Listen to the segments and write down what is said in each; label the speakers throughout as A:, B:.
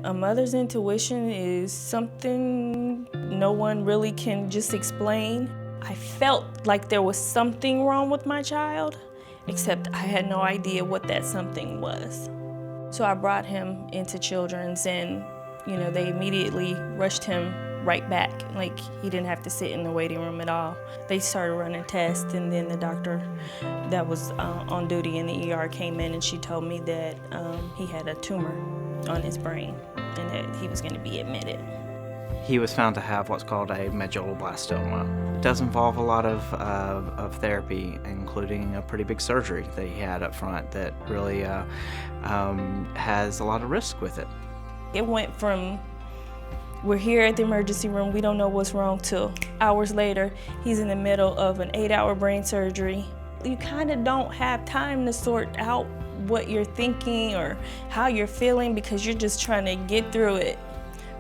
A: A mother's intuition is something no one really can just explain. I felt like there was something wrong with my child, except I had no idea what that something was. So I brought him into Children's and, they immediately rushed him right back. Like, he didn't have to sit in the waiting room at all. They started running tests, and then the doctor that was on duty in the ER came in and she told me that he had a tumor on his brain and that he was going to be admitted.
B: He was found to have what's called a medulloblastoma. It does involve a lot of therapy, including a pretty big surgery that he had up front that really has a lot of risk with it.
A: It went from, we're here at the emergency room, we don't know what's wrong, till hours later, he's in the middle of an 8-hour brain surgery. You kind of don't have time to sort out what you're thinking or how you're feeling because you're just trying to get through it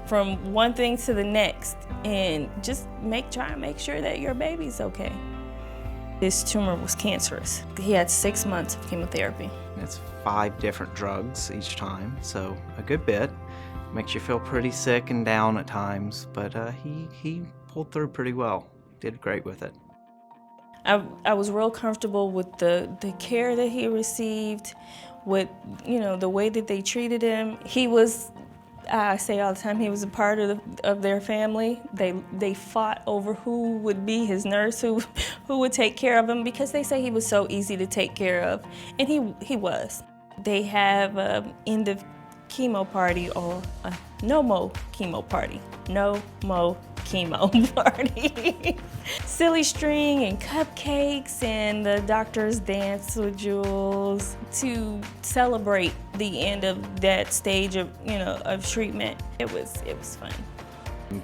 A: from one thing to the next and just try and make sure that your baby's okay. This tumor was cancerous. He had 6 months of chemotherapy.
B: It's 5 different drugs each time, so a good bit. Makes you feel pretty sick and down at times, but he pulled through pretty well. Did great with it.
A: I was real comfortable with the care that he received, with the way that they treated him. He was, I say all the time, he was a part of their family. They fought over who would be his nurse, who would take care of him, because they say he was so easy to take care of, and he was. They have an end of chemo party or a no mo chemo party. No mo chemo party. Silly string and cupcakes, and the doctors dance with Jules to celebrate the end of that stage of of treatment. It was fun.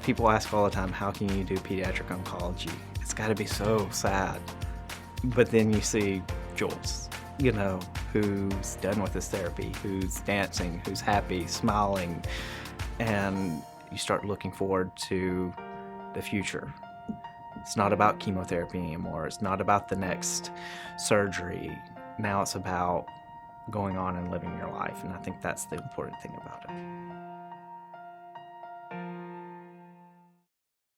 B: People ask all the time, how can you do pediatric oncology? It's got to be so sad. But then you see Jules, who's done with this therapy, who's dancing, who's happy, smiling, and you start looking forward to the future. It's not about chemotherapy anymore. It's not about the next surgery. Now it's about going on and living your life, and I think that's the important thing about it.